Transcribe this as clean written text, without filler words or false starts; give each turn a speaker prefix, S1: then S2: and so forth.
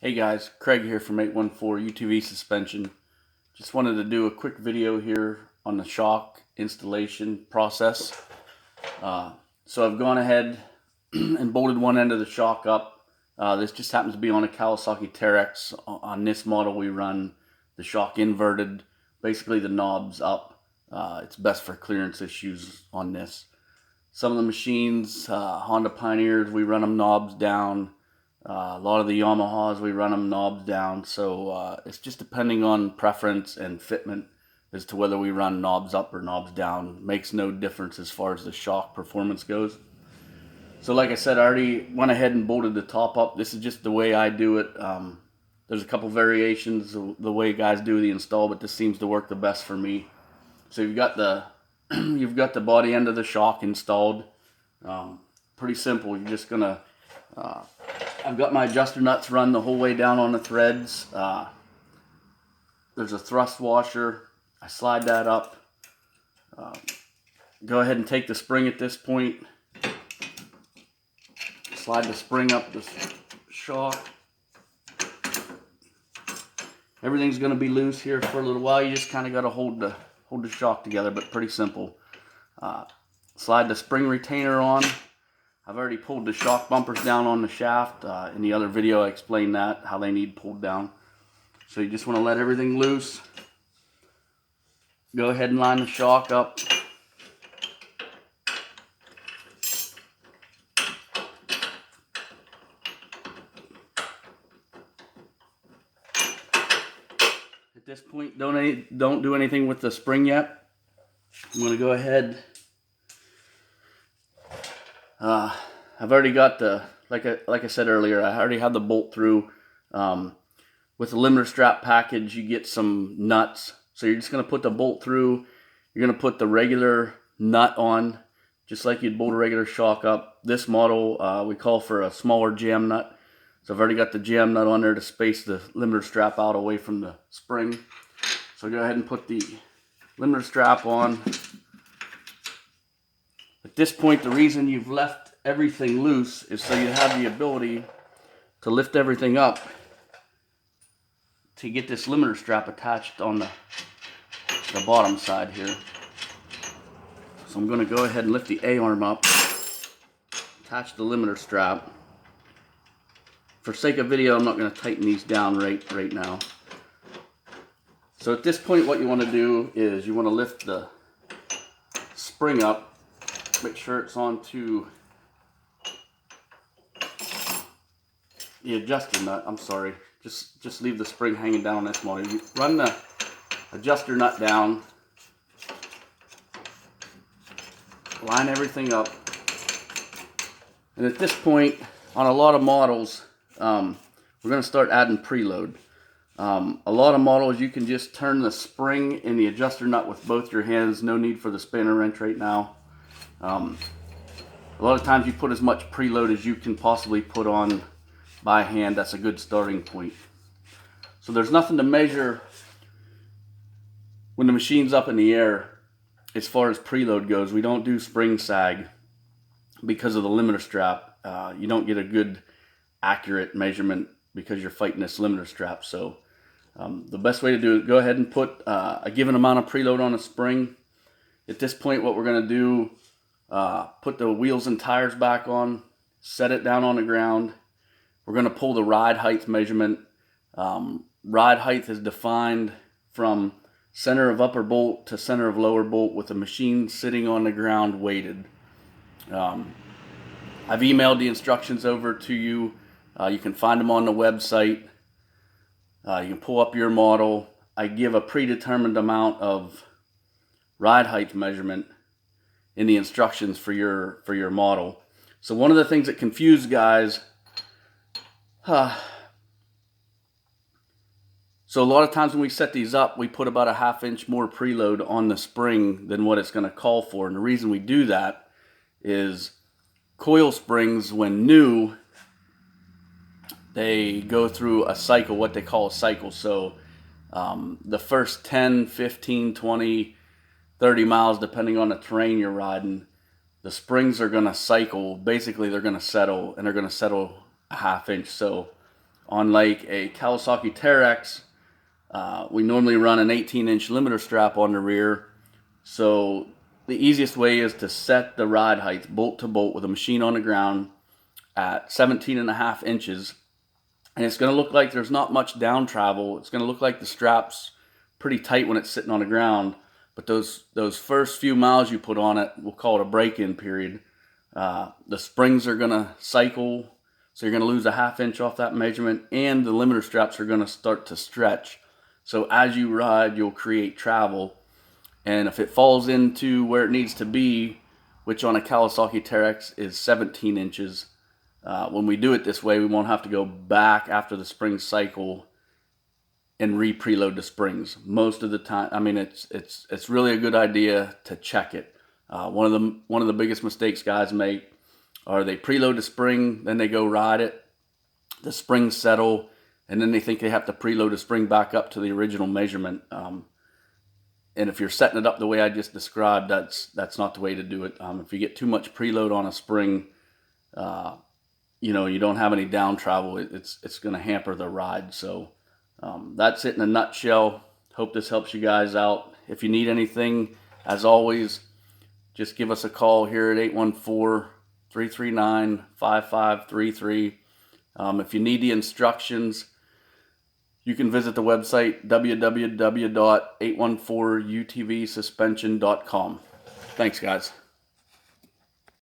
S1: Hey guys, Craig here from 814 UTV Suspension. Just wanted to do a quick video here on the shock installation process. So I've gone ahead and bolted one end of the shock up. This just happens to be on a Kawasaki Terex. On this model we run the shock inverted, basically the knobs up. It's best for clearance issues on this. Some of the machines, Honda Pioneers, we run them knobs down. A lot of the Yamahas, we run them knobs down. So it's just depending on preference and fitment as to whether we run knobs up or knobs down. Makes no difference as far as the shock performance goes. So like I said, I already went ahead and bolted the top up. This is just the way I do it. There's a couple variations of the way guys do the install, but this seems to work the best for me. So you've got the you've got the body end of the shock installed. Pretty simple. You're just gonna I've got my adjuster nuts run the whole way down on the threads. There's a thrust washer. I slide that up. Go ahead and take the spring at this point. Slide the spring up the shock. Everything's going to be loose here for a little while. You just kind of got to hold the shock together, but pretty simple. Slide the spring retainer on. I've already pulled the shock bumpers down on the shaft. In the other video I explained that, how they need pulled down. So you just want to let everything loose. Go ahead and line the shock up. At this point, don't do anything with the spring yet. I'm going to go ahead. I've already got the, like I said earlier, I already have the bolt through. With the limiter strap package, you get some nuts. So you're just going to put the bolt through. You're going to put the regular nut on, just like you'd bolt a regular shock up. This model, we call for a smaller jam nut. So I've already got the jam nut on there to space the limiter strap out away from the spring. So go ahead and put the limiter strap on. At this point, the reason you've left everything loose is so you have the ability to lift everything up to get this limiter strap attached on the bottom side here. So I'm going to go ahead and lift the A-arm up, attach the limiter strap. For sake of video, I'm not going to tighten these down right now. So at this point, what you want to do is you want to lift the spring up, make sure it's onto the adjuster nut. I'm sorry, just leave the spring hanging down on this model. You run the adjuster nut down, line everything up, and at this point, on a lot of models, we're going to start adding preload. A lot of models you can just turn the spring and the adjuster nut with both your hands. No need for the spanner wrench right now. A lot of times you put as much preload as you can possibly put on by hand. That's a good starting point. So there's nothing to measure when the machine's up in the air as far as preload goes. We don't do spring sag because of the limiter strap. You don't get a good accurate measurement because you're fighting this limiter strap. So the best way to do it, go ahead and put a given amount of preload on a spring. At this point, what we're going to do, put the wheels and tires back on, set it down on the ground. We're going to pull the ride height measurement. Ride height is defined from center of upper bolt to center of lower bolt with the machine sitting on the ground weighted. I've emailed the instructions over to you. You can find them on the website. You can pull up your model. I give a predetermined amount of ride height measurement in the instructions for your model. So one of the things that confuse guys, so a lot of times when we set these up, we put about a 1/2 inch more preload on the spring than what it's going to call for. And the reason we do that is coil springs, when new, they go through a cycle, what they call a cycle. So the first 10, 15, 20, 30 miles, depending on the terrain you're riding, the springs are going to cycle. Basically, they're going to settle, and they're going to settle a 1/2 inch. So On like a Kawasaki Terex, we normally run an 18-inch limiter strap on the rear. So the easiest way is to set the ride height bolt to bolt with a machine on the ground at 17.5 inches. And it's going to look like there's not much down travel. It's going to look like the strap's pretty tight when it's sitting on the ground. But those first few miles you put on it, we'll call it a break-in period. The springs are going to cycle, so you're going to lose a 1/2 inch off that measurement, and the limiter straps are going to start to stretch. So as you ride, you'll create travel. And if it falls into where it needs to be, which on a Kawasaki Terex is 17 inches, when we do it this way, we won't have to go back after the spring cycle and re-preload the springs. Most of the time, I mean, it's really a good idea to check it. One of the biggest mistakes guys make are they preload the spring, then they go ride it, the springs settle, and then they think they have to preload the spring back up to the original measurement. And if you're setting it up the way I just described, that's not the way to do it. If you get too much preload on a spring, you don't have any down travel. It's going to hamper the ride. So that's it in a nutshell. Hope this helps you guys out. If you need anything, as always, just give us a call here at 814-339-5533. If you need the instructions, you can visit the website www.814utvsuspension.com. Thanks, guys.